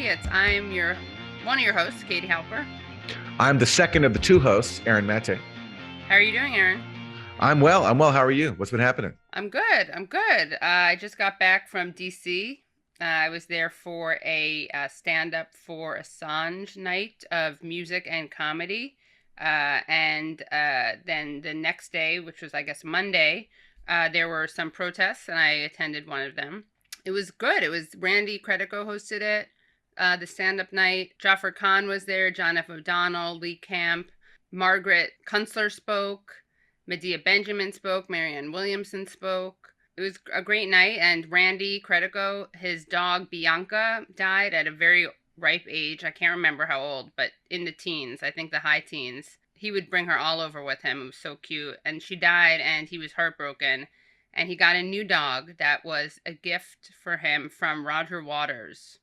Idiots. I'm one of your hosts, Katie Halper. I'm the second of the two hosts, Aaron Mate. How are you doing, Aaron? I'm well. How are you? What's been happening? I'm good. I just got back from D.C. I was there for a stand-up for Assange night of music and comedy. And then the next day, which was, I guess, Monday, there were some protests, and I attended one of them. It was good. It was Randy Credico hosted it, the stand-up night. Jaffer Khan was there, John F. O'Donnell, Lee Camp, Margaret Kunstler spoke, Medea Benjamin spoke, Marianne Williamson spoke. It was a great night, and Randy Credico, his dog Bianca, died at a very ripe age. I can't remember how old, but in the teens, I think the high teens. He would bring her all over with him. It was so cute. And she died, and he was heartbroken. And he got a new dog that was a gift for him from Roger Waters.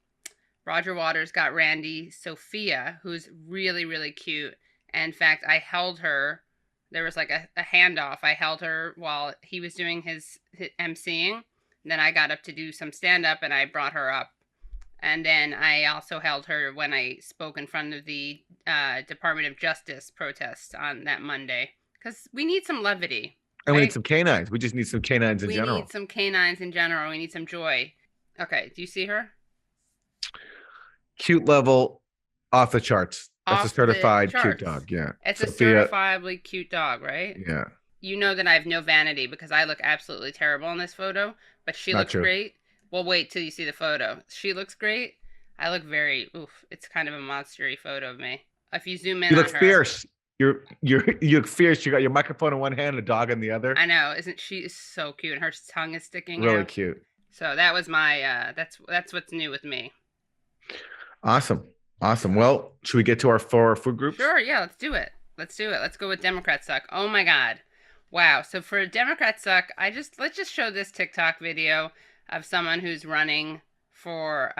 Roger Waters got Randy Sophia, who's really, really cute. And in fact, I held her. There was like a handoff. I held her while he was doing his emceeing. And then I got up to do some stand-up, and I brought her up. And then I also held her when I spoke in front of the Department of Justice protest on that Monday. Because we need some levity. And we need some canines. We just need some canines in general. We need some canines in general. We need some joy. Okay, do you see her? Cute level, off the charts. That's a certified cute dog, yeah. It's Sophia, a certifiably cute dog, right? Yeah. You know that I have no vanity because I look absolutely terrible in this photo, but she looks great. Well, wait till you see the photo. She looks great. I look it's kind of a monstery photo of me. If you zoom in on her. You look fierce. You look fierce. You got your microphone in one hand and a dog in the other. I know. Isn't she so cute? And her tongue is sticking really out. Cute. So that was my, that's what's new with me. Awesome. Well, should we get to our 4 food groups? Sure. Yeah, let's do it. Let's go with Democrats Suck. Oh my God. Wow. So for Democrats Suck, let's just show this TikTok video of someone who's running for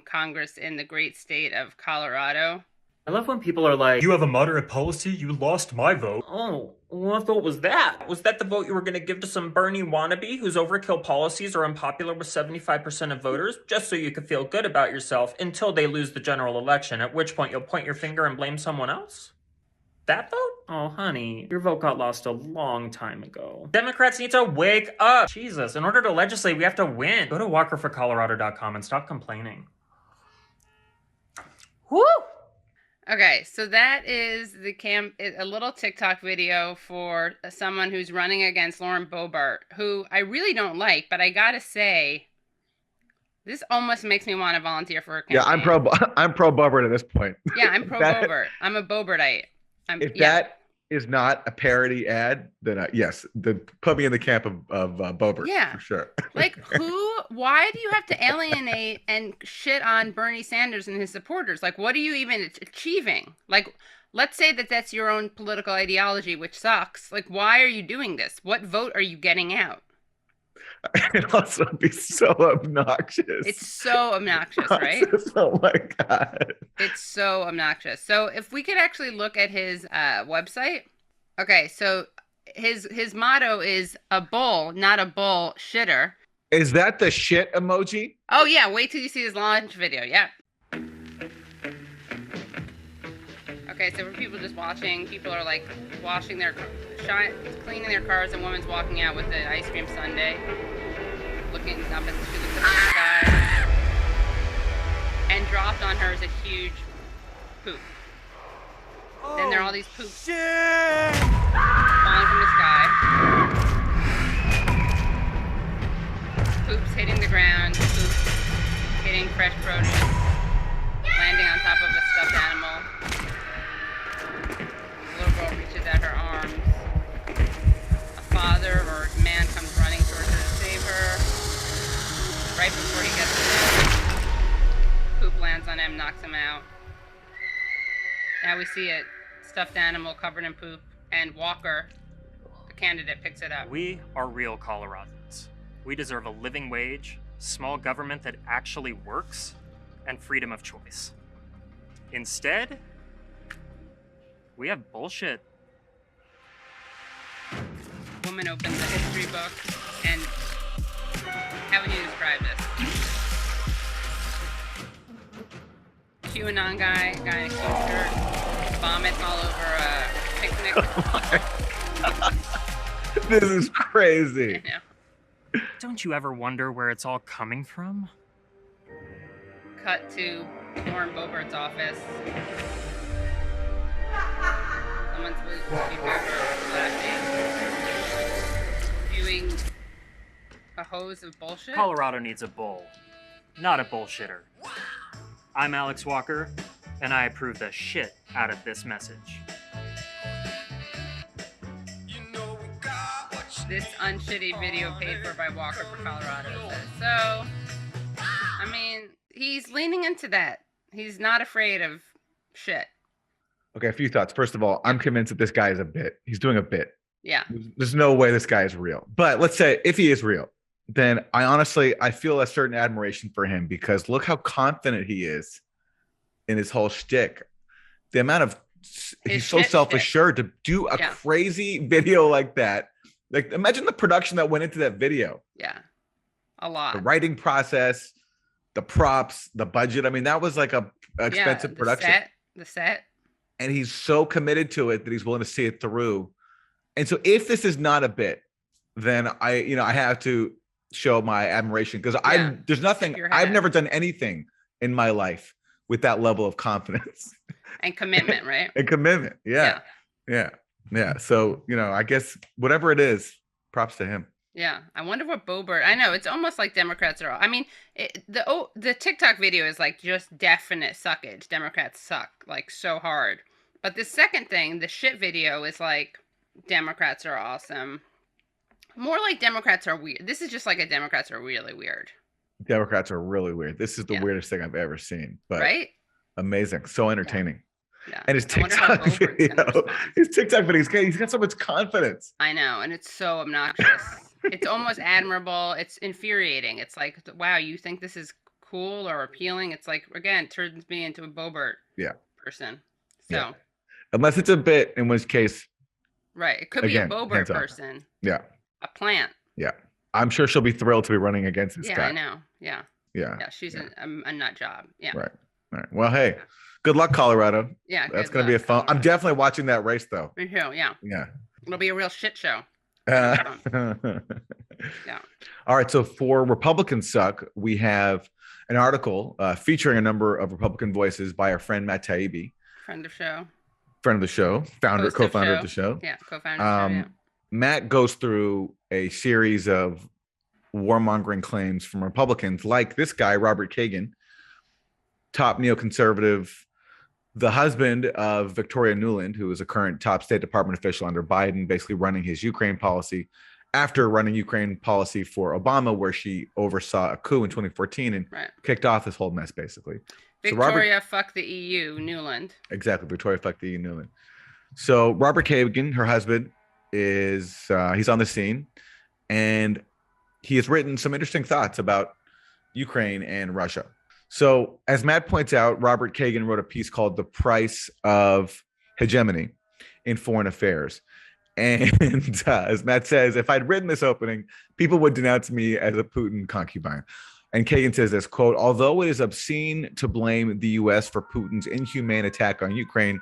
Congress in the great state of Colorado. I love when people are like, you have a moderate policy, you lost my vote. Oh, what vote was that? Was that the vote you were going to give to some Bernie wannabe whose overkill policies are unpopular with 75% of voters, just so you could feel good about yourself until they lose the general election, at which point you'll point your finger and blame someone else? That vote? Oh, honey, your vote got lost a long time ago. Democrats need to wake up. Jesus, in order to legislate, we have to win. Go to walkerforcolorado.com and stop complaining. Woo! Okay, so that is a little TikTok video for someone who's running against Lauren Boebert, who I really don't like, but I gotta say, this almost makes me want to volunteer for a campaign. Yeah, I'm pro Boebert at this point. Yeah, I'm pro Boebert. I'm a Boebertite. That is not a parody ad, then yes, put me in the camp of Boebert. Yeah, for sure. Like why do you have to alienate and shit on Bernie Sanders and his supporters? Like, what are you even achieving? Like, let's say that that's your own political ideology, which sucks. Like, why are you doing this? What vote are you getting out? It'd also be so obnoxious. It's so obnoxious, right? Oh my God. It's so obnoxious. So if we could actually look at his website. Okay, so his motto is a bull, not a bull shitter. Is that the shit emoji? Oh yeah, wait till you see his launch video. Yeah. Okay, so for people just watching, people are like washing cleaning their cars, and woman's walking out with an ice cream sundae, looking up at the sky, and dropped on her is a huge poop. Oh, then there are all these poops falling from the sky. Poops hitting the ground, poops hitting fresh produce, landing on top of a stuffed animal. The little girl reaches out her arms. A father or a man comes running towards her to save her. Right before he gets to him, poop lands on him, knocks him out. Now we see a stuffed animal covered in poop, and Walker, the candidate, picks it up. We are real Coloradans. We deserve a living wage, small government that actually works, and freedom of choice. Instead, we have bullshit. Woman opens a history book, and how would you describe this? QAnon guy in a t-shirt, vomits all over a picnic. This is crazy. I know. Don't you ever wonder where it's all coming from? Cut to Lauren Boebert's office. Someone's supposed to be laughing, spewing a hose of bullshit. Colorado needs a bull, not a bullshitter. I'm Alex Walker, and I approve the shit out of this message. This unshitty video paid for by Walker for Colorado says. So, I mean, he's leaning into that. He's not afraid of shit. Okay, a few thoughts. First of all, I'm convinced that this guy is a bit. He's doing a bit. Yeah. There's no way this guy is real. But let's say if he is real, then I feel a certain admiration for him because look how confident he is in his whole shtick. The amount of he's so self-assured to do a crazy video like that. Like, imagine the production that went into that video. Yeah, a lot. The writing process, the props, the budget. I mean, that was like a expensive production. The set. And he's so committed to it that he's willing to see it through. And so, if this is not a bit, then I have to show my admiration because there's nothing. I've never done anything in my life with that level of confidence and commitment, right? And commitment. Yeah. So, I guess whatever it is, props to him. Yeah. I wonder what Boebert, I know it's almost like Democrats are all, I mean, the TikTok video is like just definite suckage. Democrats suck like so hard. But the second thing, the shit video is like Democrats are awesome. More like Democrats are weird. This is just like a Democrats are really weird. Democrats are really weird. This is the weirdest thing I've ever seen. But right? Amazing. So entertaining. Yeah. And his TikTok video, he's got so much confidence. I know, and it's so obnoxious. It's almost admirable. It's infuriating. It's like, wow, you think this is cool or appealing? It's like, again, turns me into a Boebert person. So, unless it's a bit, in which case, right, it could be a Boebert person. Yeah, a plant. Yeah, I'm sure she'll be thrilled to be running against this guy. Yeah, I know. Yeah. She's a nut job. Yeah. Right. Well, hey. Good luck, Colorado. Yeah, that's going to be a fun. I'm definitely watching that race, though. Me too. Yeah. It'll be a real shit show. Yeah. All right. So for Republicans Suck, we have an article featuring a number of Republican voices by our friend Matt Taibbi. Friend of the show, co-founder of the show. Yeah, co-founder of the show. Matt goes through a series of warmongering claims from Republicans, like this guy, Robert Kagan, top neoconservative, the husband of Victoria Nuland, who is a current top State Department official under Biden, basically running his Ukraine policy after running Ukraine policy for Obama, where she oversaw a coup in 2014 and kicked off this whole mess, basically. Victoria, fuck the EU, Nuland. Exactly. Victoria, fuck the EU, Nuland. So Robert Kagan, her husband, is he's on the scene, and he has written some interesting thoughts about Ukraine and Russia. So, as Matt points out, Robert Kagan wrote a piece called The Price of Hegemony in Foreign Affairs. And as Matt says, if I'd written this opening, people would denounce me as a Putin concubine. And Kagan says this, quote, although it is obscene to blame the U.S. for Putin's inhumane attack on Ukraine,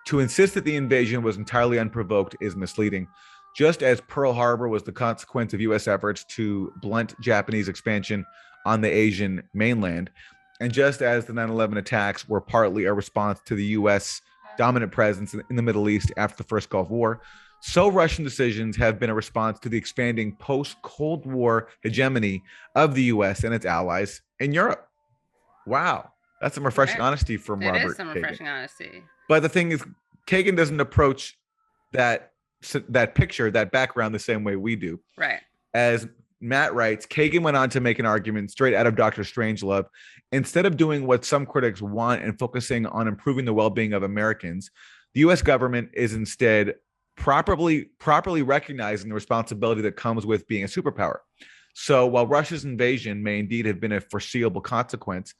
to insist that the invasion was entirely unprovoked is misleading. Just as Pearl Harbor was the consequence of U.S. efforts to blunt Japanese expansion on the Asian mainland, and just as the 9/11 attacks were partly a response to the U.S. dominant presence in the Middle East after the first Gulf War, so Russian decisions have been a response to the expanding post-Cold War hegemony of the U.S. and its allies in Europe. Wow. That's some refreshing honesty from Robert Kagan. It is some refreshing honesty. But the thing is, Kagan doesn't approach that picture, that background, the same way we do. Right. As Matt writes, Kagan went on to make an argument straight out of Dr. Strangelove. Instead of doing what some critics want and focusing on improving the well-being of Americans, the U.S. government is instead properly recognizing the responsibility that comes with being a superpower. So while Russia's invasion may indeed have been a foreseeable consequence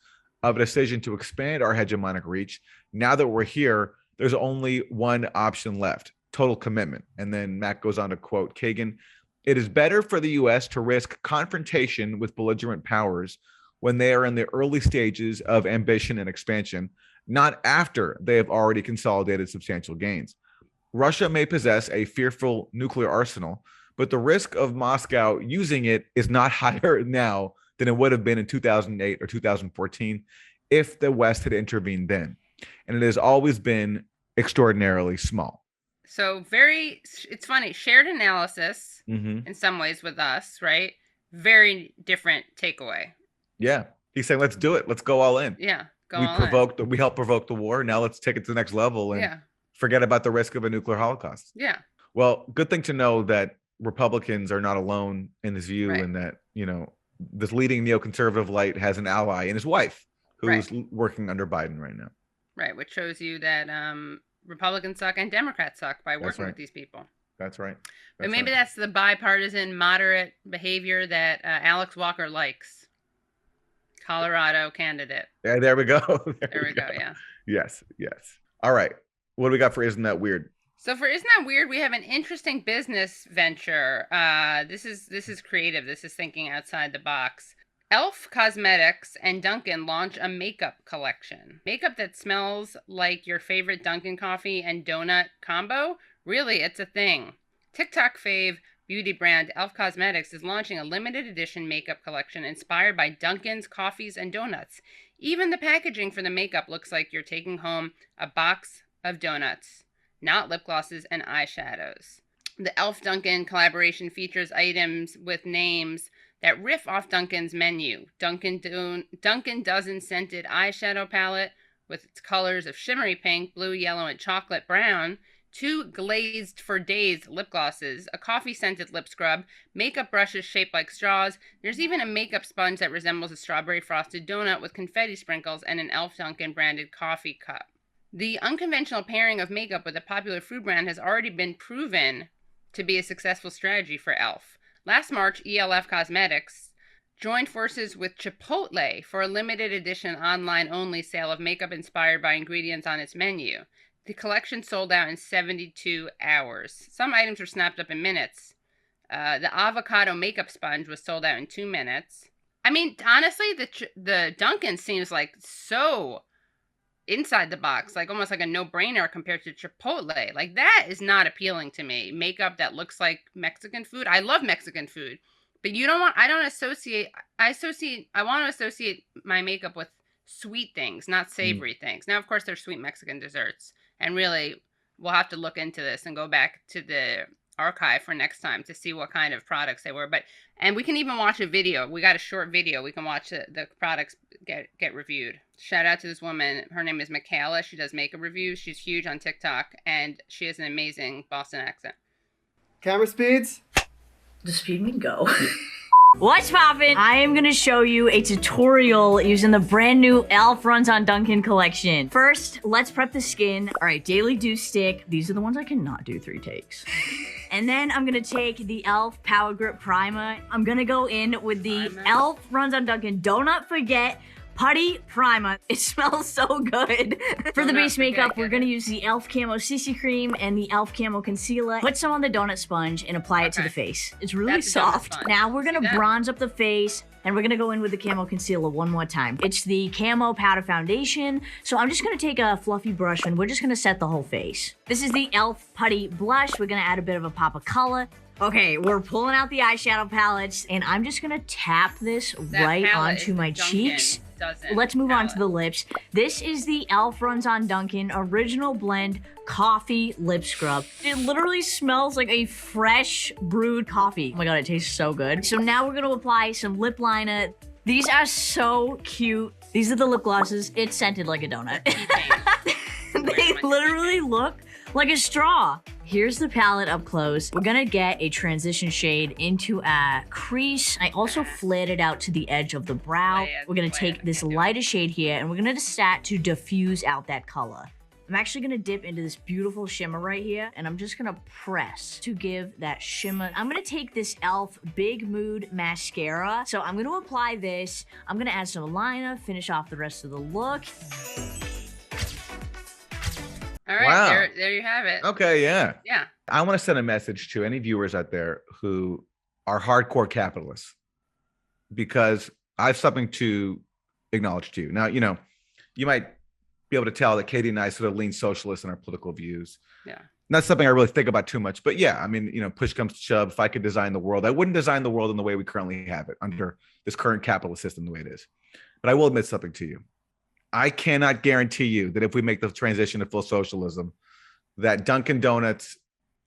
of a decision to expand our hegemonic reach, now that we're here, there's only one option left: total commitment. And then Matt goes on to quote Kagan, it is better for the U.S. to risk confrontation with belligerent powers when they are in the early stages of ambition and expansion, not after they have already consolidated substantial gains. Russia may possess a fearful nuclear arsenal, but the risk of Moscow using it is not higher now than it would have been in 2008 or 2014 if the West had intervened then. And it has always been extraordinarily small. So it's funny, shared analysis in some ways with us, right? Very different takeaway. Yeah. He's saying, let's do it. Let's go all in. Yeah. We helped provoke the war. Now let's take it to the next level and forget about the risk of a nuclear holocaust. Yeah. Well, good thing to know that Republicans are not alone in this view, and that, this leading neoconservative light has an ally in his wife who's working under Biden right now. Right. Which shows you that Republicans suck and Democrats suck by working with these people. That's right. But maybe that's the bipartisan, moderate behavior that Alex Walker likes. Colorado candidate. Yeah, there we go. There we go. Yeah. Yes. All right. What do we got for Isn't That Weird? So for Isn't That Weird, we have an interesting business venture. This is creative. This is thinking outside the box. Elf Cosmetics and Dunkin' launch a makeup collection. Makeup that smells like your favorite Dunkin' coffee and donut combo? Really, it's a thing. TikTok fave beauty brand Elf Cosmetics is launching a limited edition makeup collection inspired by Dunkin's coffees and donuts. Even the packaging for the makeup looks like you're taking home a box of donuts, not lip glosses and eyeshadows. The Elf Dunkin' collaboration features items with names that riff off Dunkin's menu. Dunkin' Dozen scented eyeshadow palette with its colors of shimmery pink, blue, yellow, and chocolate brown. 2 glazed for days lip glosses, a coffee scented lip scrub, makeup brushes shaped like straws. There's even a makeup sponge that resembles a strawberry frosted donut with confetti sprinkles and an Elf Dunkin' branded coffee cup. The unconventional pairing of makeup with a popular food brand has already been proven to be a successful strategy for Elf. Last March, ELF Cosmetics joined forces with Chipotle for a limited edition online-only sale of makeup inspired by ingredients on its menu. The collection sold out in 72 hours. Some items were snapped up in minutes. The avocado makeup sponge was sold out in 2 minutes. I mean, honestly, the Dunkin' seems like so inside the box, like almost like a no-brainer compared to Chipotle. Like, that is not appealing to me. Makeup that looks like Mexican food. I love Mexican food, but I want to associate my makeup with sweet things, not savory things. Now, of course, there's sweet Mexican desserts, and really, we'll have to look into this and go back to the archive for next time to see what kind of products they were. And we can even watch a video. We got a short video. We can watch the products get reviewed. Shout out to this woman. Her name is Michaela. She does makeup reviews. She's huge on TikTok, and she has an amazing Boston accent. Camera speeds. The speed mean go. What's poppin'? I am gonna show you a tutorial using the brand new Elf Runs on Dunkin' collection. First, let's prep the skin. All right, Daily Dew Stick. These are the ones I cannot do 3 takes. And then I'm gonna take the Elf Power Grip Primer. I'm gonna go in with the Elf Runs on Dunkin' Do Not Forget Putty Primer. It smells so good. For the base makeup, we're gonna use the Elf Camo CC Cream and the Elf Camo Concealer. Put some on the donut sponge and apply it to the face. It's really soft. Now we're gonna bronze up the face, and we're gonna go in with the Camo Concealer one more time. It's the Camo Powder Foundation. So I'm just gonna take a fluffy brush and we're just gonna set the whole face. This is the Elf Putty Blush. We're gonna add a bit of a pop of color. Okay, we're pulling out the eyeshadow palettes, and I'm just gonna tap this right onto my cheeks. Let's move on to the lips. This is the Elf Runs on Dunkin' Original Blend Coffee Lip Scrub. It literally smells like a fresh brewed coffee. Oh my god, it tastes so good. So now we're gonna apply some lip liner. These are so cute. These are the lip glosses. It's scented like a donut. They literally look like a straw. Here's the palette up close. We're gonna get a transition shade into a crease. I also flared it out to the edge of the brow. We're gonna take this lighter shade here and we're gonna just start to diffuse out that color. I'm actually gonna dip into this beautiful shimmer right here, and I'm just gonna press to give that shimmer. I'm gonna take this Elf Big Mood Mascara. So I'm gonna apply this. I'm gonna add some liner, finish off the rest of the look. All right, there you have it. Okay, yeah. Yeah. I want to send a message to any viewers out there who are hardcore capitalists, because I have something to acknowledge to you. Now, you might be be able to tell that Katie and I sort of lean socialist in our political views. Yeah. Not something I really think about too much, but yeah, I mean, push comes to shove. If I could design the world, I wouldn't design the world in the way we currently have it under this current capitalist system, the way it is. But I will admit something to you. I cannot guarantee you that if we make the transition to full socialism, that Dunkin' Donuts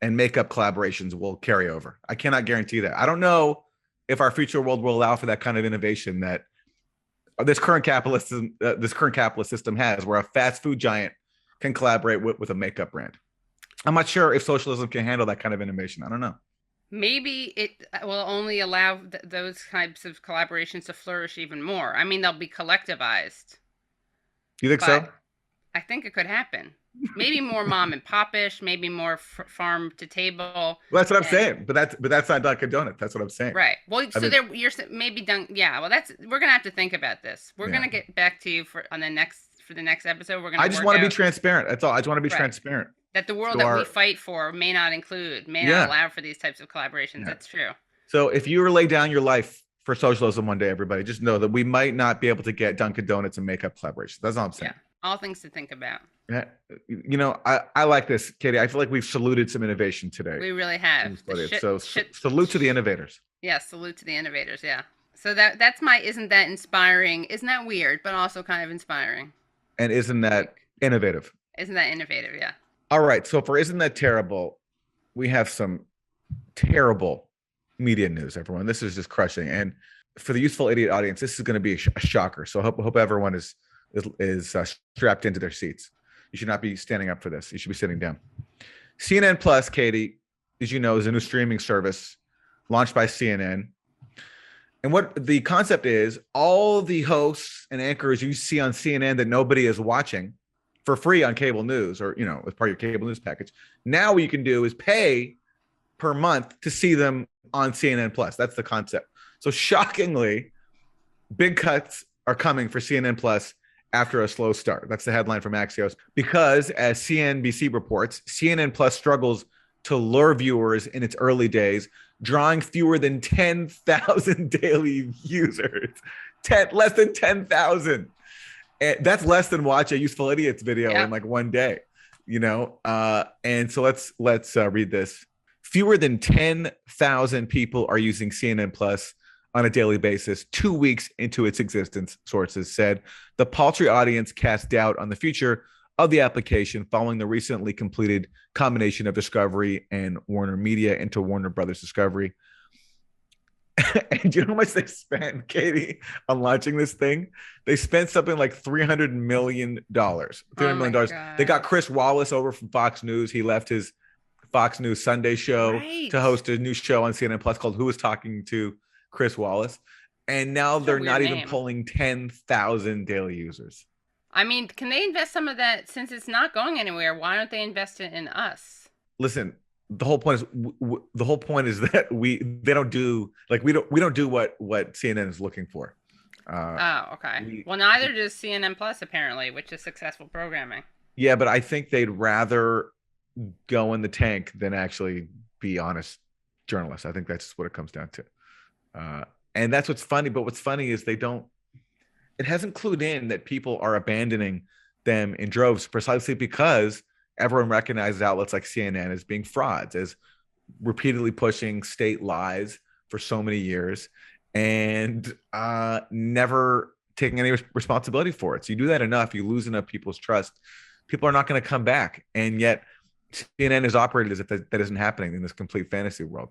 and makeup collaborations will carry over. I cannot guarantee that. I don't know if our future world will allow for that kind of innovation that this current capitalist system has, where a fast food giant can collaborate with a makeup brand. I'm not sure if socialism can handle that kind of innovation. I don't know. Maybe it will only allow those types of collaborations to flourish even more. I mean, they'll be collectivized. You think so? I think it could happen. Maybe more mom and pop-ish, maybe more farm to table. Well, that's what I'm saying. But that's not Dunkin' Donuts. That's what I'm saying. Right. Well, so you're maybe done. Yeah. Well, we're gonna have to think about this. We're gonna get back to you for the next episode. We're gonna. I just want to be transparent. That's all. I just want to be transparent. That the world that we fight for may not allow for these types of collaborations. Yeah. That's true. So if you were lay down your life for socialism one day, everybody, just know that we might not be able to get Dunkin' Donuts and makeup collaborations. That's all I'm saying. Yeah. All things to think about. Yeah. I like this, Katie. I feel like we've saluted some innovation today. We really have. Salute to the innovators. Yeah, salute to the innovators. Yeah. So that's my isn't that inspiring? Isn't that weird, but also kind of inspiring? And isn't that innovative? Isn't that innovative? Yeah. All right. So for Isn't That Terrible, we have some terrible media news, everyone. This is just crushing. And for the Useful Idiot audience, this is going to be a shocker. So I hope everyone is strapped into their seats. You should not be standing up for this. You should be sitting down. CNN Plus, Katie, as you know, is a new streaming service launched by CNN. And what the concept is, all the hosts and anchors you see on CNN that nobody is watching for free on cable news, or as part of your cable news package, now what you can do is pay per month to see them on CNN Plus. That's the concept. So shockingly, big cuts are coming for CNN Plus after a slow start. That's the headline from Axios. Because as CNBC reports, CNN Plus struggles to lure viewers in its early days, drawing fewer than 10,000 daily users. Less than 10,000. That's less than watch a Useful Idiots video in like one day, and so let's read this. Fewer than 10,000 people are using CNN Plus on a daily basis 2 weeks into its existence, sources said. The paltry audience cast doubt on the future of the application following the recently completed combination of Discovery and Warner Media into Warner Brothers Discovery. And you know how much they spent, Katie, on launching this thing? They spent something like $300 million. $300 million. They got Chris Wallace over from Fox News. He left his Fox News Sunday show to host a new show on CNN Plus called Who Was Talking to Chris Wallace. And now they're not even pulling 10,000 daily users. I mean, can they invest some of that? Since it's not going anywhere, why don't they invest it in us? Listen, the whole point is that we don't do what CNN is looking for. Okay. Well, neither does CNN Plus apparently, which is successful programming. Yeah, but I think they'd rather go in the tank than actually be honest journalists. I think that's what it comes down to. And that's what's funny. But what's funny is it hasn't clued in that people are abandoning them in droves precisely because everyone recognizes outlets like CNN as being frauds, as repeatedly pushing state lies for so many years and never taking any responsibility for it. So you do that enough, you lose enough people's trust, people are not going to come back. And yet CNN is operated as if that isn't happening in this complete fantasy world.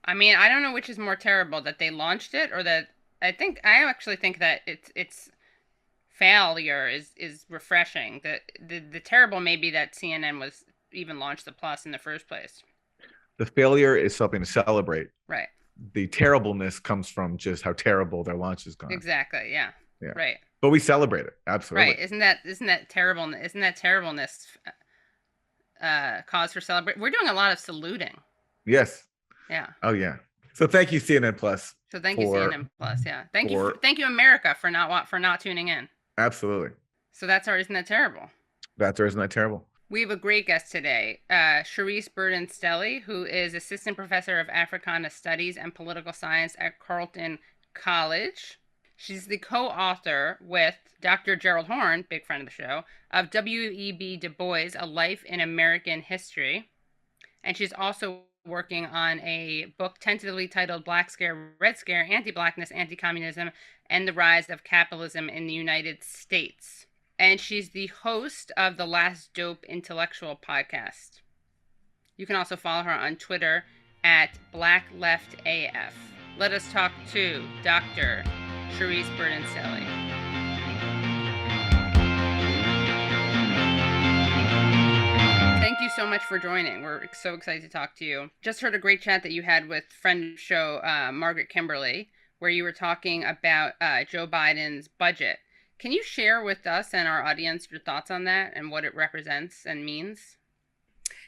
I mean, I don't know which is more terrible, that they launched it or that I actually think that it's failure is refreshing. The terrible may be that CNN was even launched the Plus in the first place. The failure is something to celebrate. Right. The terribleness comes from just how terrible their launch has gone. Exactly. Yeah. Right. But we celebrate it. Absolutely. Right. Isn't that terrible? Isn't that terribleness cause for celebration? We're doing a lot of saluting. Yes. Yeah. Oh yeah. So thank you, CNN Plus. So thank you, CNN Plus. Yeah. Thank you, America, for not tuning in. Absolutely. So that's our Isn't That Terrible? That's our Isn't That Terrible? We have a great guest today, Charisse Burden-Stelly, who is Assistant Professor of Africana Studies and Political Science at Carlton College. She's the co-author with Dr. Gerald Horne, big friend of the show, of W.E.B. Du Bois, A Life in American History. And she's also working on a book tentatively titled Black Scare, Red Scare, Anti-Blackness, Anti-Communism, and the Rise of Capitalism in the United States. And she's the host of the Last Dope Intellectual podcast. You can also follow her on Twitter at BlackLeftAF. Let us talk to Dr. Charisse Burden-Stelly. Thank you so much for joining. We're so excited to talk to you. Just heard a great chat that you had with friend of the show, Margaret Kimberly, where you were talking about Joe Biden's budget. Can you share with us and our audience your thoughts on that and what it represents and means?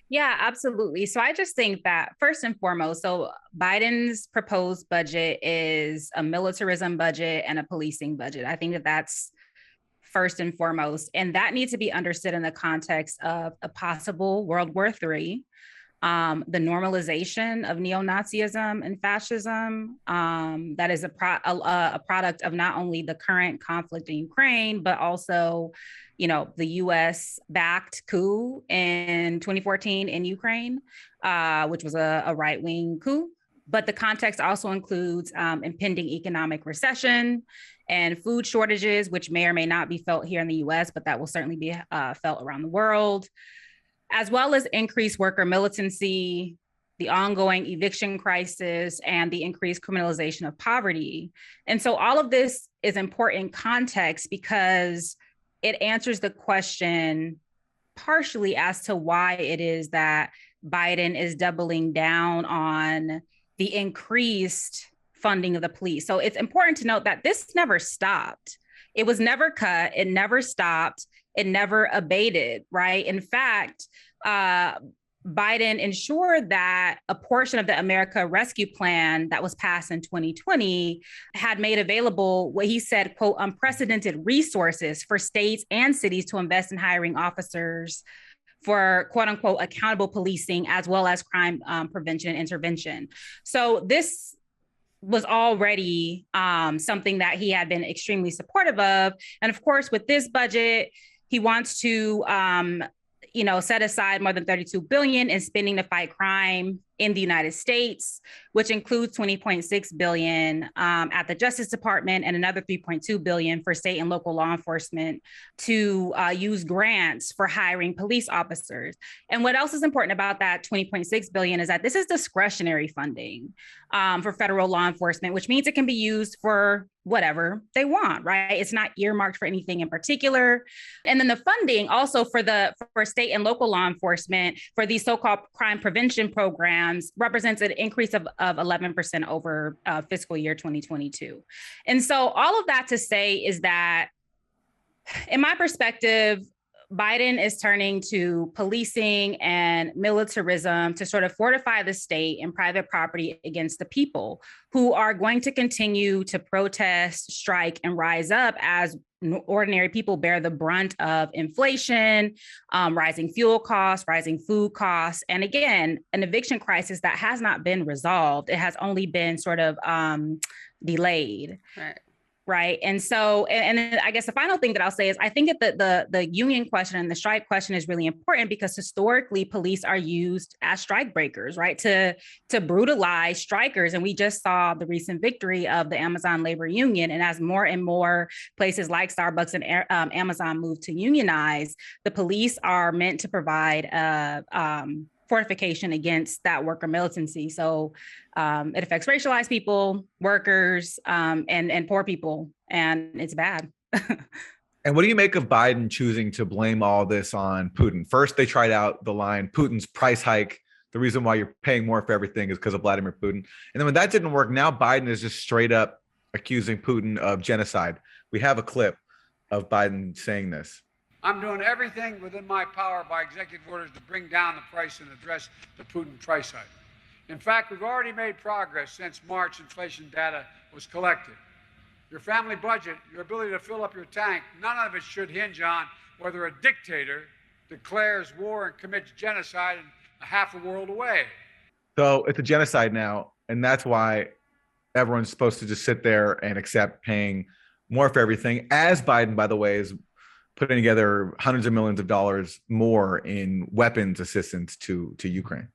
Yeah, absolutely. So I just think that first and foremost, so Biden's proposed budget is a militarism budget and a policing budget. I think that that's first and foremost, and that needs to be understood in the context of a possible World War III, the normalization of neo-Nazism and fascism, that is a product of not only the current conflict in Ukraine, but also, you know, the U.S.-backed coup in 2014 in Ukraine, which was a right-wing coup. But the context also includes impending economic recession and food shortages, which may or may not be felt here in the U.S., but that will certainly be felt around the world, as well as increased worker militancy, the ongoing eviction crisis, and the increased criminalization of poverty. And so all of this is important context because it answers the question partially as to why it is that Biden is doubling down on the increased funding of the police. So it's important to note that this never stopped. It was never cut. It never stopped. It never abated, right? In fact, Biden ensured that a portion of the America Rescue Plan that was passed in 2020 had made available what he said, quote, unprecedented resources for states and cities to invest in hiring officers for quote unquote accountable policing, as well as crime prevention and intervention. So this was already something that he had been extremely supportive of. And of course, with this budget, he wants to set aside more than $32 billion in spending to fight crime in the United States, which includes $20.6 billion at the Justice Department and another $3.2 billion for state and local law enforcement to use grants for hiring police officers. And what else is important about that $20.6 billion is that this is discretionary funding for federal law enforcement, which means it can be used for whatever they want, right? It's not earmarked for anything in particular. And then the funding also for state and local law enforcement for these so-called crime prevention programs represents an increase of 11% over fiscal year 2022. And so all of that to say is that, in my perspective, Biden is turning to policing and militarism to sort of fortify the state and private property against the people who are going to continue to protest, strike, and rise up as ordinary people bear the brunt of inflation, rising fuel costs, rising food costs, and again, an eviction crisis that has not been resolved. It has only been sort of delayed. Right. And so, and then I guess the final thing that I'll say is I think that the union question and the strike question is really important because historically police are used as strike breakers, right, to brutalize strikers. And we just saw the recent victory of the Amazon labor union. And as more and more places like Starbucks and Amazon move to unionize, the police are meant to provide fortification against that worker militancy. So it affects racialized people, workers, and poor people, and it's bad. And what do you make of Biden choosing to blame all this on Putin? First, they tried out the line, Putin's price hike. The reason why you're paying more for everything is because of Vladimir Putin. And then when that didn't work, now Biden is just straight up accusing Putin of genocide. We have a clip of Biden saying this. I'm doing everything within my power by executive orders to bring down the price and address the Putin price hike. In fact, we've already made progress since March inflation data was collected. Your family budget, your ability to fill up your tank, none of it should hinge on whether a dictator declares war and commits genocide in half a world away. So it's a genocide now, and that's why everyone's supposed to just sit there and accept paying more for everything, as Biden, by the way, is putting together hundreds of millions of dollars more in weapons assistance to Ukraine.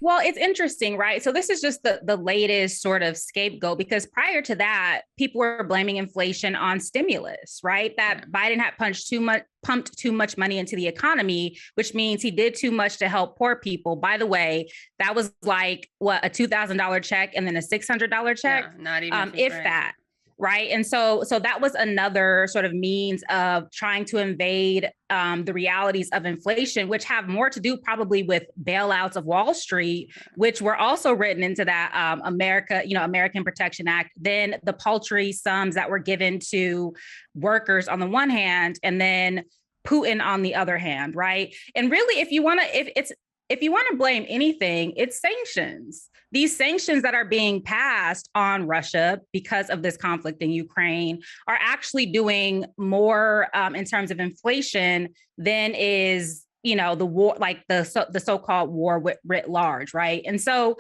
Well, it's interesting, right? So this is just the latest sort of scapegoat, because prior to that, people were blaming inflation on stimulus, right? That Biden had pumped too much money into the economy, which means he did too much to help poor people. By the way, that was like what, a $2,000 check and then a $600 check, not even if that. Right. And so that was another sort of means of trying to invade the realities of inflation, which have more to do probably with bailouts of Wall Street, which were also written into that American Protection Act, then the paltry sums that were given to workers on the one hand, and then Putin on the other hand. Right. And really, if you want to blame anything, it's sanctions. These sanctions that are being passed on Russia because of this conflict in Ukraine are actually doing more in terms of inflation than is, the war, like the so-called war writ large, right? And so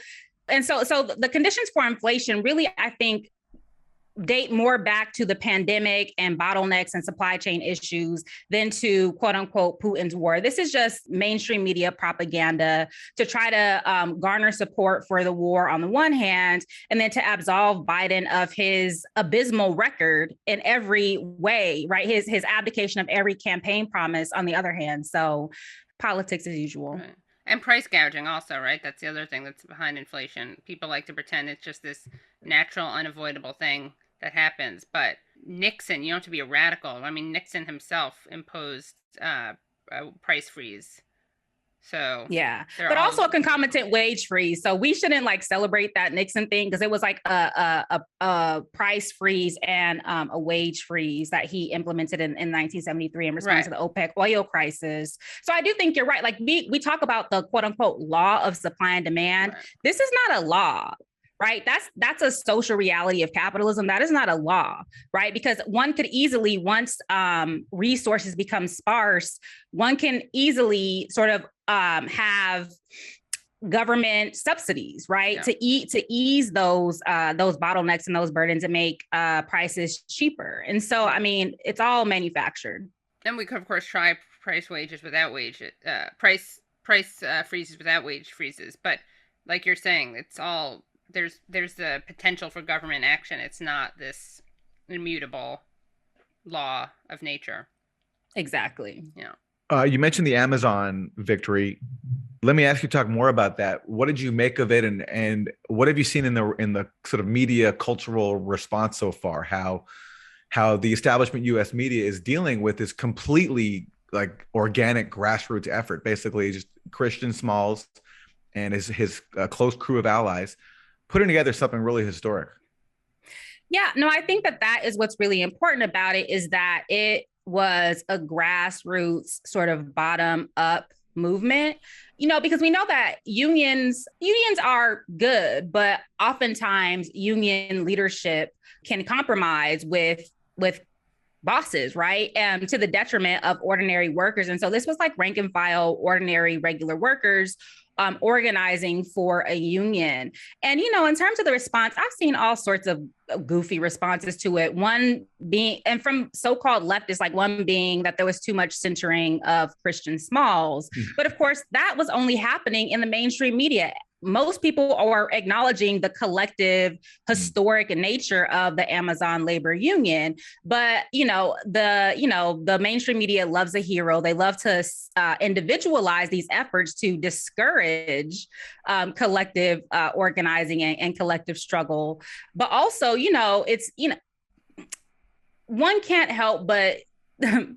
the conditions for inflation really, I think, date more back to the pandemic and bottlenecks and supply chain issues than to quote unquote Putin's war. This is just mainstream media propaganda to try to garner support for the war on the one hand, and then to absolve Biden of his abysmal record in every way, right? His abdication of every campaign promise on the other hand. So politics as usual. Right. And price gouging also, right? That's the other thing that's behind inflation. People like to pretend it's just this natural, unavoidable thing that happens. But Nixon, you don't have to be a radical. I mean, Nixon himself imposed a price freeze. So yeah, but also a concomitant wage freeze. So we shouldn't like celebrate that Nixon thing, because it was like a price freeze and a wage freeze that he implemented in 1973 in response to the OPEC oil crisis. So I do think you're right. Like we talk about the quote unquote law of supply and demand. Right. This is not a law. Right. That's a social reality of capitalism. That is not a law. Right. Because one could easily, once resources become sparse, one can easily sort of have government subsidies, right, to ease those bottlenecks and those burdens and make prices cheaper. And so, I mean, it's all manufactured. And we could, of course, try price freezes without wage freezes. But like you're saying, it's all. There's the potential for government action. It's not this immutable law of nature. Exactly. Yeah. You mentioned the Amazon victory. Let me ask you to talk more about that. What did you make of it, and what have you seen in the sort of media cultural response so far? How the establishment U.S. media is dealing with this completely like organic grassroots effort, basically just Christian Smalls and his close crew of allies putting together something really historic. Yeah, no, I think that is what's really important about it, is that it was a grassroots sort of bottom up movement, because we know that unions are good, but oftentimes union leadership can compromise with bosses, right? To the detriment of ordinary workers. And so this was like rank and file, ordinary, regular workers organizing for a union. And, in terms of the response, I've seen all sorts of goofy responses to it. One being, and from so-called leftists, like one being that there was too much centering of Christian Smalls. But of course, that was only happening in the mainstream media. Most people are acknowledging the collective historic nature of the Amazon labor union, but the mainstream media loves a hero. They love to individualize these efforts to discourage collective organizing and collective struggle. But also, one can't help but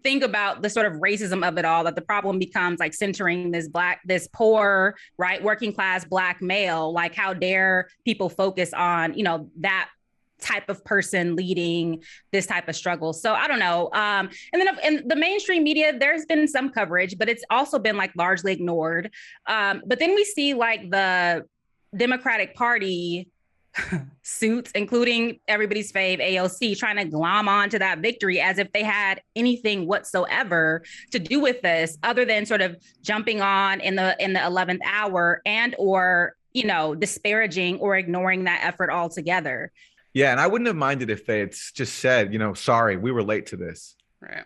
think about the sort of racism of it all, that the problem becomes like centering this poor, right, working class Black male. Like, how dare people focus on, that type of person leading this type of struggle. So I don't know. And then in the mainstream media, there's been some coverage, but it's also been like largely ignored. But then we see like the Democratic Party suits, including everybody's fave AOC, trying to glom onto that victory as if they had anything whatsoever to do with this, other than sort of jumping on in the 11th hour and or disparaging or ignoring that effort altogether. Yeah, and I wouldn't have minded if they had just said, sorry, we were late to this. Right.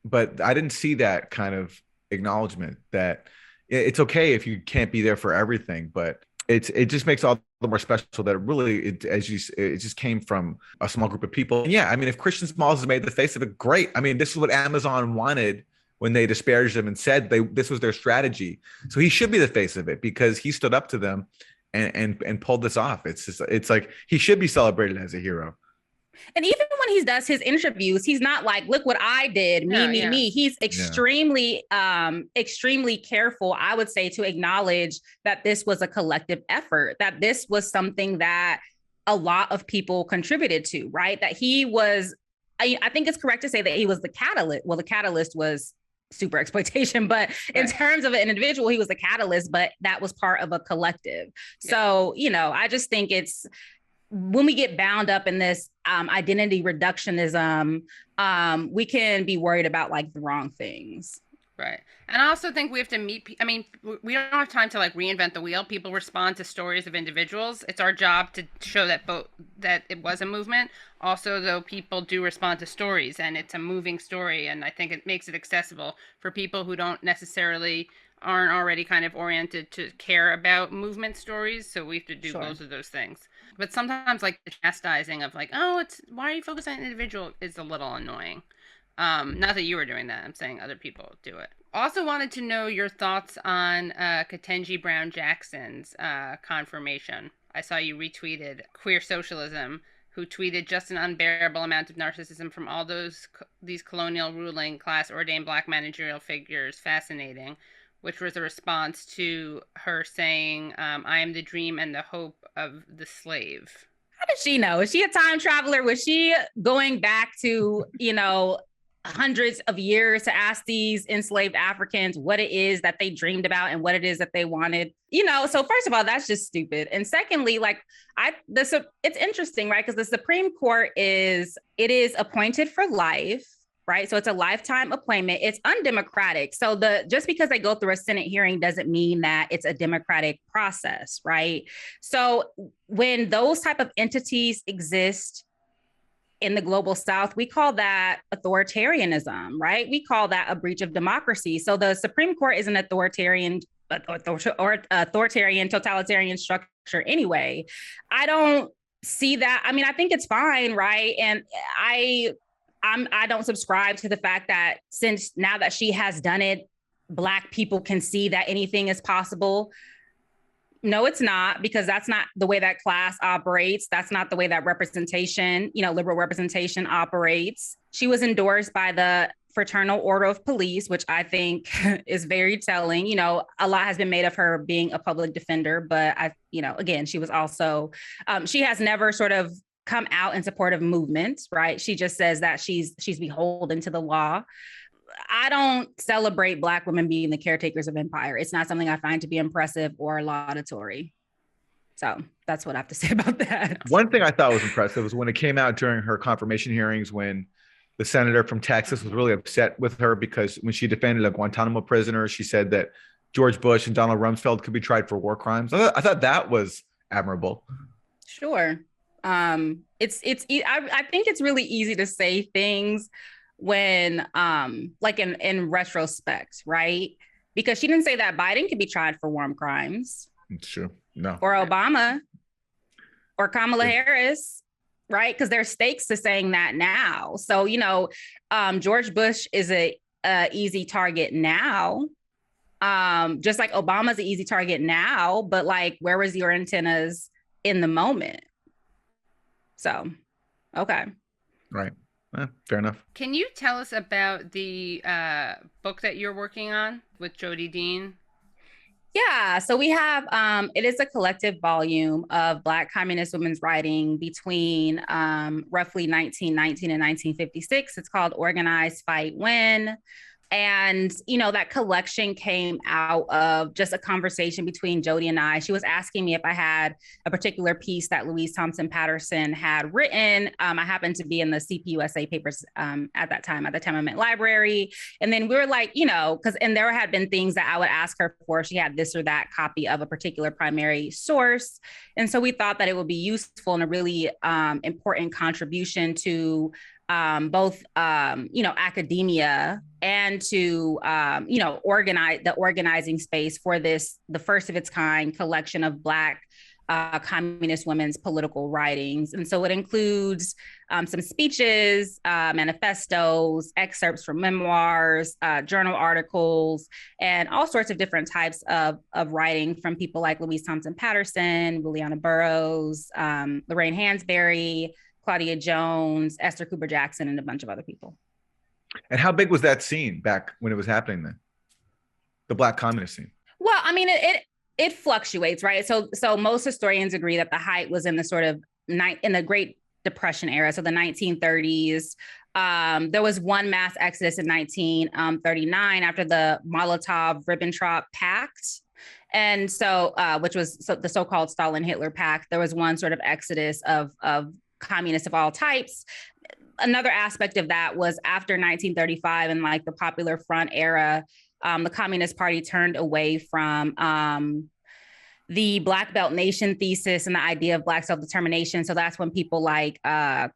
But I didn't see that kind of acknowledgement that it's okay if you can't be there for everything, but it just makes all the more special that it just came from a small group of people. And yeah, I mean, if Christian Smalls has made the face of it, great. I mean, this is what Amazon wanted when they disparaged him and said this was their strategy. So he should be the face of it because he stood up to them and pulled this off. It's like he should be celebrated as a hero. And even when he does his interviews, he's not like, look what I did, me. He's extremely, extremely careful, I would say, to acknowledge that this was a collective effort, that this was something that a lot of people contributed to, right? That he was, I think it's correct to say that he was the catalyst. Well, the catalyst was super exploitation, but in terms of an individual, he was the catalyst, but that was part of a collective. Yeah. So, I just think it's, when we get bound up in this identity reductionism, we can be worried about like the wrong things. Right. And I also think we have to we don't have time to like reinvent the wheel. People respond to stories of individuals. It's our job to show that it was a movement. Also, though, people do respond to stories and it's a moving story. And I think it makes it accessible for people who aren't already kind of oriented to care about movement stories. So we have to do both of those things. But sometimes like the chastising of like, why are you focusing on an individual is a little annoying. Not that you were doing that. I'm saying other people do it. Also wanted to know your thoughts on Ketanji Brown Jackson's confirmation. I saw you retweeted Queer Socialism, who tweeted just an unbearable amount of narcissism from all these colonial ruling class ordained Black managerial figures. Fascinating. Which was a response to her saying, I am the dream and the hope of the slave. How does she know? Is she a time traveler? Was she going back to, hundreds of years to ask these enslaved Africans what it is that they dreamed about and what it is that they wanted? So first of all, that's just stupid. And secondly, it's interesting, right? Because the Supreme Court is appointed for life. Right. So it's a lifetime appointment. It's undemocratic. So just because they go through a Senate hearing doesn't mean that it's a democratic process. Right. So when those type of entities exist in the global South, we call that authoritarianism. Right. We call that a breach of democracy. So the Supreme Court is an authoritarian, totalitarian structure anyway. I don't see that. I mean, I think it's fine. Right. And I don't subscribe to the fact that since now that she has done it, Black people can see that anything is possible. No, it's not, because that's not the way that class operates. That's not the way that representation, liberal representation operates. She was endorsed by the Fraternal Order of Police, which I think is very telling. A lot has been made of her being a public defender, but again, she was also, she has never sort of come out in support of movements, right? She just says that she's beholden to the law. I don't celebrate Black women being the caretakers of empire. It's not something I find to be impressive or laudatory. So that's what I have to say about that. One thing I thought was impressive was when it came out during her confirmation hearings, when the senator from Texas was really upset with her because when she defended a Guantanamo prisoner, she said that George Bush and Donald Rumsfeld could be tried for war crimes. I thought that was admirable. Sure. I think it's really easy to say things when like in retrospect, right? Because she didn't say that Biden could be tried for war crimes. It's true. No. Or Obama or Kamala Harris, right? Because there's stakes to saying that now. So, George Bush is a easy target now. Just like Obama's an easy target now, but like, where was your antennas in the moment? So, okay. Right. Fair enough. Can you tell us about the book that you're working on with Jody Dean? Yeah, so we have, it is a collective volume of Black communist women's writing between roughly 1919 and 1956. It's called Organize, Fight, Win. And, you know, that collection came out of just a conversation between Jody and I. She was asking me if I had a particular piece that Louise Thompson Patterson had written. I happened to be in the CPUSA papers at that time. At the time, I meant library. And then we were like, you know, and there had been things that I would ask her for. She had this or that copy of a particular primary source. And so we thought that it would be useful and a really important contribution to both, you know, academia and to, you know, organizing space for this, the first of its kind collection of Black communist women's political writings. And so it includes some speeches, manifestos, excerpts from memoirs, journal articles, and all sorts of different types of writing from people like Louise Thompson Patterson, Liliana Burrows, Lorraine Hansberry, Claudia Jones, Esther Cooper Jackson, and a bunch of other people. And how big was that scene back when it was happening then? The Black communist scene? Well, I mean, it fluctuates, right? So most historians agree that the height was in the sort of in the Great Depression era, so the 1930s. There was one mass exodus in 1939 after the Molotov-Ribbentrop Pact. And so, which was the so-called Stalin-Hitler Pact. There was one sort of exodus of communists of all types. Another aspect of that was after 1935 and like the Popular Front era, the Communist Party turned away from the Black Belt Nation thesis and the idea of Black self-determination. So that's when people like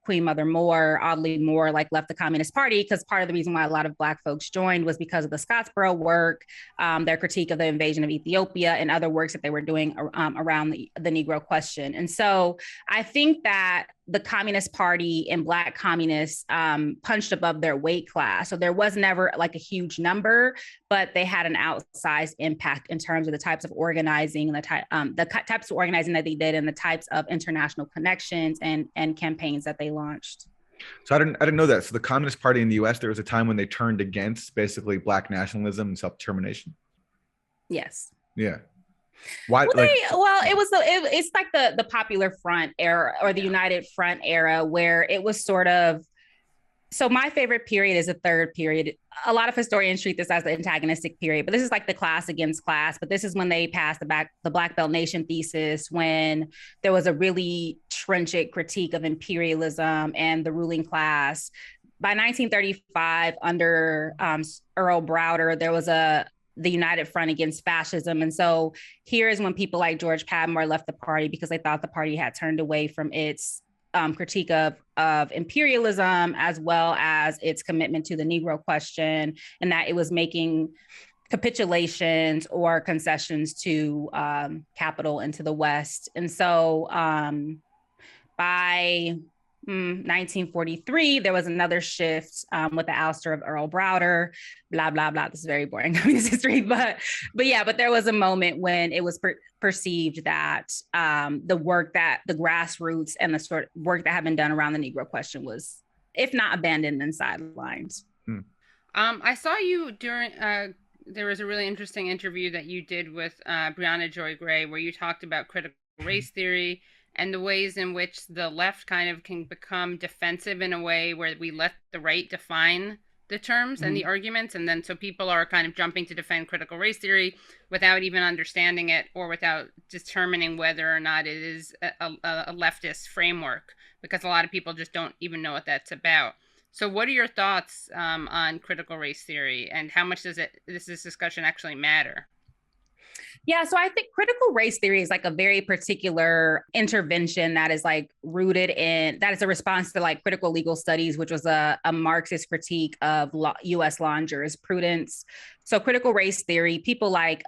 Queen Mother Moore, Audley Moore, like left the Communist Party, because part of the reason why a lot of Black folks joined was because of the Scottsboro work, their critique of the invasion of Ethiopia, and other works that they were doing around the Negro question. And so I think that the Communist Party and Black communists punched above their weight class. So there was never like a huge number, but they had an outsized impact in terms of the types of organizing and the types of organizing that they did and the types of international connections and campaigns that they launched. So I didn't know that. So the Communist Party in the US, there was a time when they turned against basically Black nationalism and self-determination? Yes. Yeah. Why? Well, it's like the Popular Front era or the United Front era, where it was sort of. So my favorite period is the third period. A lot of historians treat this as the antagonistic period, but this is like the class against class. But this is when they passed the Black Belt Nation thesis, when there was a really trenchant critique of imperialism and the ruling class. By 1935, under Earl Browder, there was the United Front against fascism. And so here is when people like George Padmore left the party because they thought the party had turned away from its critique of imperialism, as well as its commitment to the Negro question, and that it was making capitulations or concessions to capital and to the West. And so by 1943, there was another shift with the ouster of Earl Browder, blah, blah, blah. This is very boring history, but there was a moment when it was perceived that the work that the grassroots and the sort of work that had been done around the Negro question was, if not abandoned, then sidelined. I saw you during, there was a really interesting interview that you did with Brianna Joy Gray, where you talked about critical race theory and the ways in which the left kind of can become defensive in a way where we let the right define the terms and the arguments. And then so people are kind of jumping to defend critical race theory without even understanding it or without determining whether or not it is a leftist framework, because a lot of people just don't even know what that's about. So what are your thoughts on critical race theory, and how much does this discussion actually matter? Yeah, so I think critical race theory is like a very particular intervention that is like rooted in, that is a response to like critical legal studies, which was a Marxist critique of US law and jurisprudence. So critical race theory, people like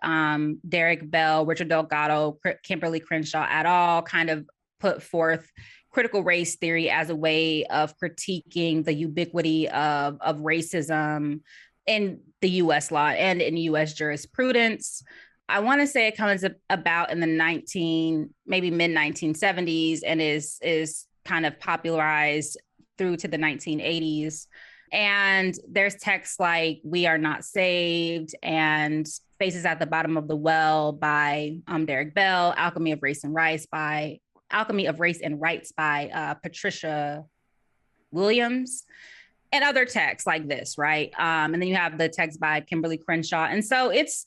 Derek Bell, Richard Delgado, Kimberly Crenshaw et al. Kind of put forth critical race theory as a way of critiquing the ubiquity of racism in the US law and in US jurisprudence. I want to say it comes about in the maybe mid 1970s, and is kind of popularized through to the 1980s. And there's texts like "We Are Not Saved" and "Faces at the Bottom of the Well" by Derek Bell, "Alchemy of Race and Rights" by Patricia Williams. and other texts like this, right? And then you have the text by Kimberly Crenshaw. And so it's,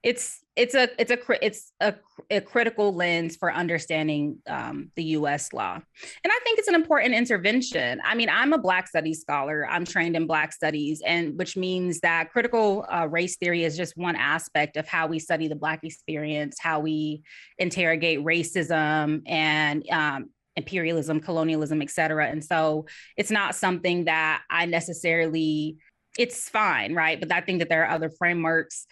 it's a critical lens for understanding the U.S. law. And I think it's an important intervention. I mean, I'm a Black studies scholar. I'm trained in Black studies, and which means that critical race theory is just one aspect of how we study the Black experience, how we interrogate racism and imperialism, colonialism, et cetera. And so it's not something that I necessarily, it's fine, right? But I think that there are other frameworks.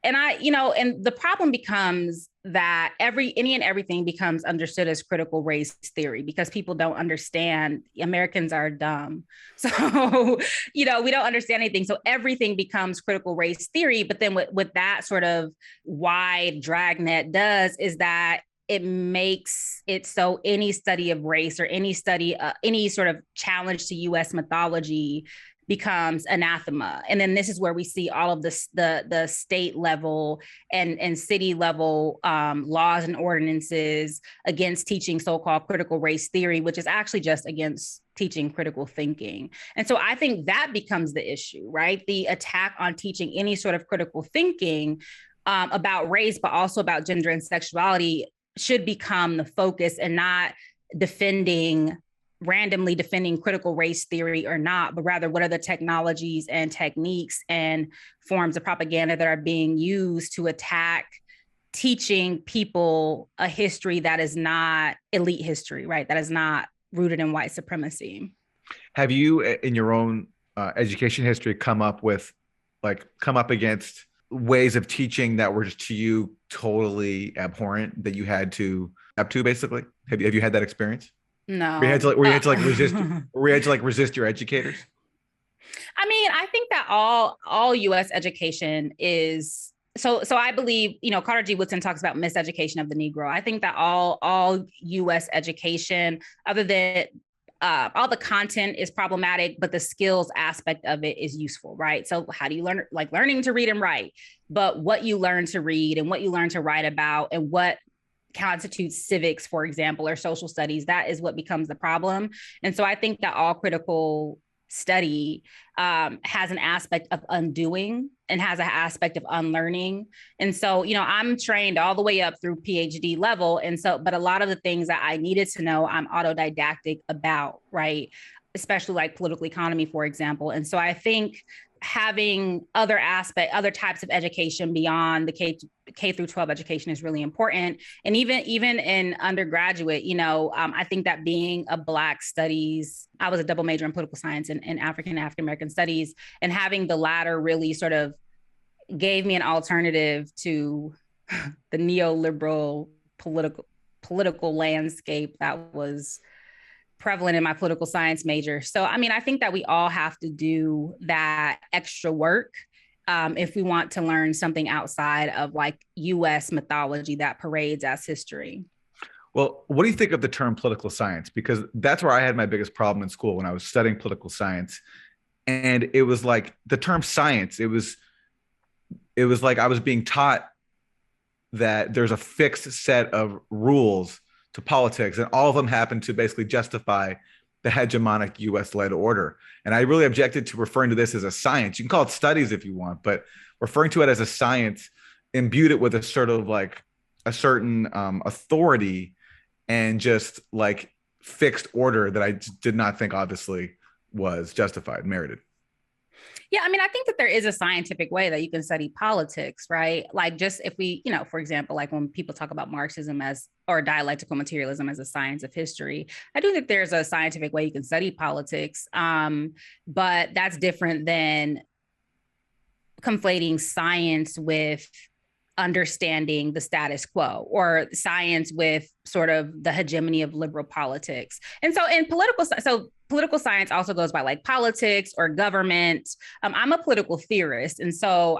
And and the problem becomes that any and everything becomes understood as critical race theory because people don't understand. Americans are dumb. So, we don't understand anything. So everything becomes critical race theory. But then what that sort of wide dragnet does is that it makes it so any study of race or any study, any sort of challenge to U.S. mythology becomes anathema. And then this is where we see all of this, the state level and city level laws and ordinances against teaching so-called critical race theory, which is actually just against teaching critical thinking. And so I think that becomes the issue, right? The attack on teaching any sort of critical thinking about race, but also about gender and sexuality should become the focus and not randomly defending critical race theory or not, but rather what are the technologies and techniques and forms of propaganda that are being used to attack teaching people a history that is not elite history, right? That is not rooted in white supremacy. Have you, in your own education history, come up against ways of teaching that were just to you totally abhorrent that you had to up to, basically? Have you had that experience? No. Where you had to resist your educators? I mean, I think that all U.S. education is so I believe, Carter G. Woodson talks about miseducation of the Negro. I think that all U.S. education, other than all the content is problematic, but the skills aspect of it is useful, right? So how do you learn, learning to read and write, but what you learn to read and what you learn to write about and what constitutes civics, for example, or social studies, that is what becomes the problem. And so I think that all critical study has an aspect of undoing and has an aspect of unlearning. And so, I'm trained all the way up through PhD level. And so, but a lot of the things that I needed to know, I'm autodidactic about, right? Especially like political economy, for example. And so I think having other types of education beyond the K through 12 education is really important. And even in undergraduate, I think that being a Black studies, I was a double major in political science and African-American studies, and having the latter really sort of gave me an alternative to the neoliberal political landscape that was prevalent in my political science major. So, I mean, I think that we all have to do that extra work if we want to learn something outside of U.S. mythology that parades as history. Well, what do you think of the term political science? Because that's where I had my biggest problem in school when I was studying political science. And it was like the term science, it was like I was being taught that there's a fixed set of rules to politics, and all of them happen to basically justify the hegemonic US-led order. And I really objected to referring to this as a science. You can call it studies if you want, but referring to it as a science imbued it with a sort of a certain authority and just fixed order that I did not think obviously was justified, merited. Yeah, I mean, I think that there is a scientific way that you can study politics, right? Just if we, for example, when people talk about Marxism or dialectical materialism as a science of history, I do think there's a scientific way you can study politics, but that's different than conflating science with understanding the status quo or science with sort of the hegemony of liberal politics. And so in political science also goes by politics or government. I'm a political theorist. And so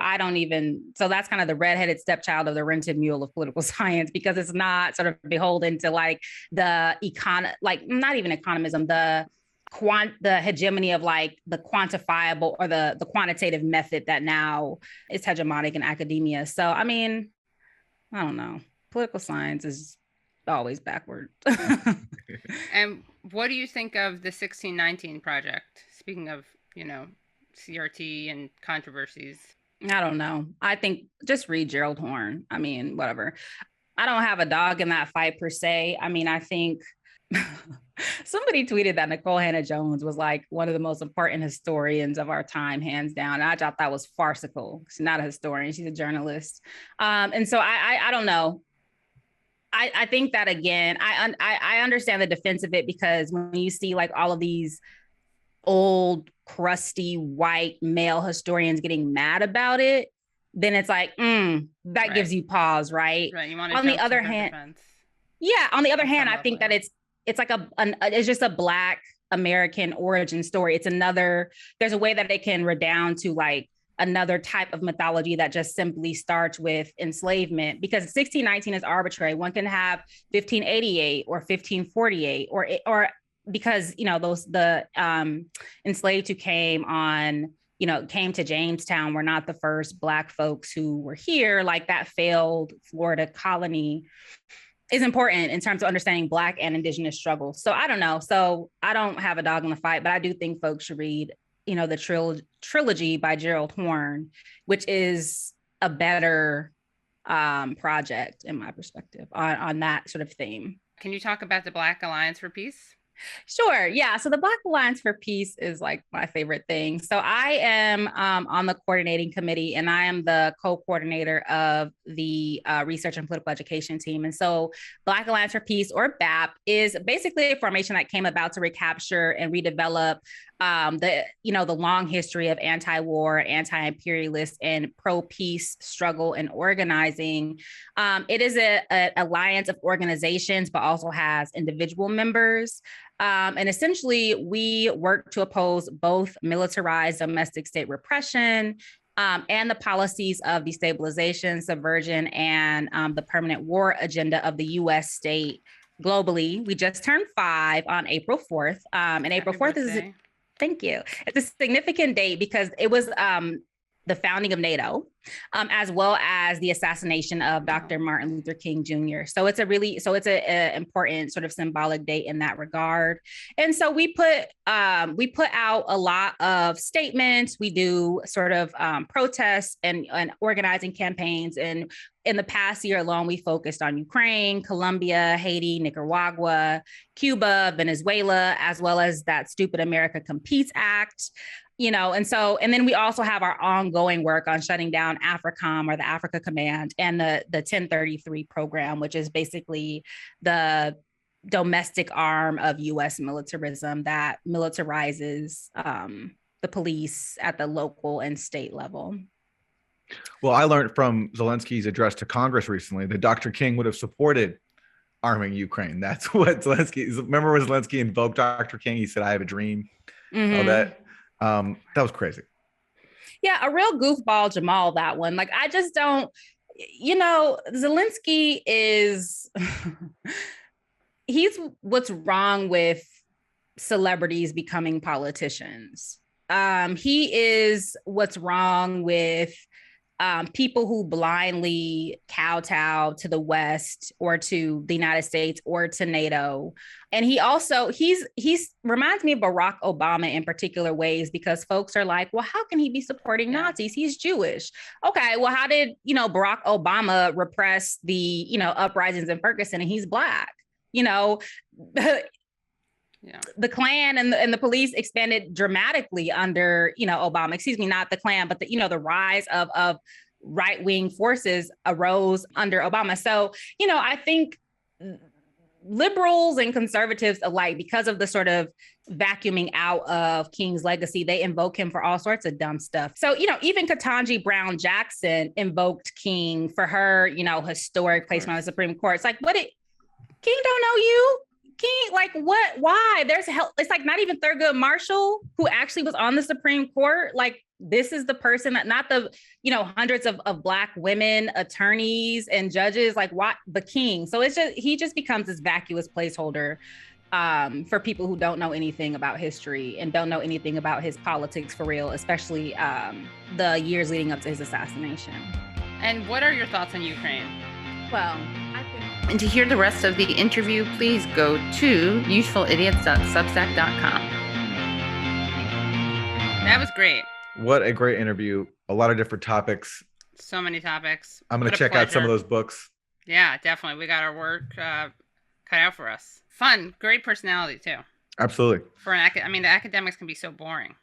so that's kind of the redheaded stepchild of the rented mule of political science, because it's not sort of beholden to not even economism, the hegemony of the quantifiable or the quantitative method that now is hegemonic in academia. So, I mean, I don't know. Political science is always backward. And what do you think of the 1619 project? Speaking of, CRT and controversies. I don't know. I think just read Gerald Horne. I mean, whatever. I don't have a dog in that fight per se. I mean, I think somebody tweeted that Nicole Hannah-Jones was like one of the most important historians of our time, hands down. And I thought that was farcical. She's not a historian. She's a journalist. And so I don't know. I think that, again, I understand the defense of it, because when you see like all of these old, crusty, white male historians getting mad about it, then it's like, that gives you pause, right? Right. You want on the other hand, on the other hand, I think that it's like it's just a Black American origin story. There's a way that it can redound to like another type of mythology that just simply starts with enslavement, because 1619 is arbitrary. One can have 1588 or 1548 or because, the enslaved who came to Jamestown were not the first Black folks who were here. Like, that failed Florida colony is important in terms of understanding Black and Indigenous struggles. So I don't know. So I don't have a dog in the fight, but I do think folks should read the trilogy by Gerald Horne, which is a better project in my perspective on that sort of theme. Can you talk about the Black Alliance for Peace? Sure. Yeah. So the Black Alliance for Peace is like my favorite thing. So I am on the coordinating committee, and I am the co-coordinator of the research and political education team. And so Black Alliance for Peace, or BAP, is basically a formation that came about to recapture and redevelop the long history of anti-war, anti-imperialist, and pro-peace struggle and organizing. It is an alliance of organizations, but also has individual members. And essentially, we work to oppose both militarized domestic state repression and the policies of destabilization, subversion, and the permanent war agenda of the U.S. state globally. We just turned 5 on April 4th. And April 4th is... Thank you. It's a significant date because it was the founding of NATO, as well as the assassination of Dr. Martin Luther King Jr. So it's an important sort of symbolic date in that regard. And so we put out a lot of statements. We do sort of protests and organizing campaigns. And in the past year alone, we focused on Ukraine, Colombia, Haiti, Nicaragua, Cuba, Venezuela, as well as that stupid America Competes Act. And then we also have our ongoing work on shutting down AFRICOM, or the Africa Command, and the 1033 program, which is basically the domestic arm of U.S. militarism that militarizes the police at the local and state level. Well, I learned from Zelensky's address to Congress recently that Dr. King would have supported arming Ukraine. That's what remember when Zelensky invoked Dr. King? He said, "I have a dream." Mm-hmm. All that. That was crazy. Yeah, a real goofball, Jamal, that one. Like, I just don't, Zelensky is, he's what's wrong with celebrities becoming politicians. He is what's wrong with people who blindly kowtow to the West or to the United States or to NATO. And he's reminds me of Barack Obama in particular ways, because folks are like, well, how can he be supporting Nazis? He's Jewish. Okay, well, how did, Barack Obama repress the, uprisings in Ferguson, and he's Black? The Klan and the police expanded dramatically under, Obama. Excuse me, not the Klan, but the rise of right-wing forces arose under Obama. So, I think liberals and conservatives alike, because of the sort of vacuuming out of King's legacy, they invoke him for all sorts of dumb stuff. So, even Ketanji Brown Jackson invoked King for her, historic placement on the Supreme Court. It's like, King don't know you? King, like, what? Why? There's help. It's like not even Thurgood Marshall, who actually was on the Supreme Court. Like, this is the person that, not the, hundreds of Black women, attorneys and judges, like, what? The King. So he just becomes this vacuous placeholder for people who don't know anything about history and don't know anything about his politics for real, especially the years leading up to his assassination. And what are your thoughts on Ukraine? Well, I think And to hear the rest of the interview, please go to usefulidiots.substack.com. That was great. What a great interview. A lot of different topics. So many topics. I'm going to check out some of those books. Yeah, definitely. We got our work cut out for us. Fun. Great personality, too. Absolutely. For the academics can be so boring.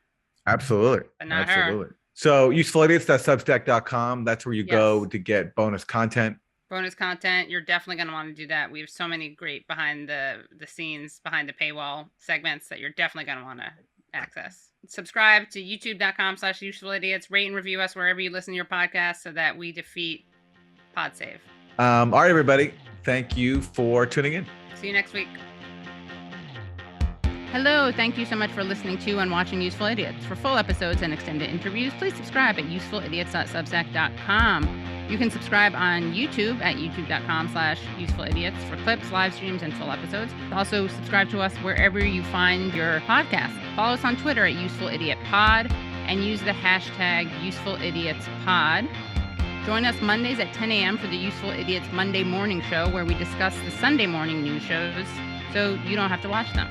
Absolutely. But not Absolutely. her. So usefulidiots.substack.com. That's where you go to get bonus content. Bonus content. You're definitely going to want to do that. We have so many great behind the scenes, behind the paywall segments that you're definitely going to want to access. Subscribe to youtube.com/usefulidiots. Rate and review us wherever you listen to your podcast so that we defeat PodSave. All right, everybody. Thank you for tuning in. See you next week. Hello, thank you so much for listening to and watching Useful Idiots. For full episodes and extended interviews, please subscribe at usefulidiots.substack.com. You can subscribe on YouTube at youtube.com/usefulidiots for clips, live streams, and full episodes. Also, subscribe to us wherever you find your podcast. Follow us on Twitter at UsefulIdiotPod and use the hashtag UsefulIdiotsPod. Join us Mondays at 10 a.m. for the Useful Idiots Monday Morning Show, where we discuss the Sunday morning news shows so you don't have to watch them.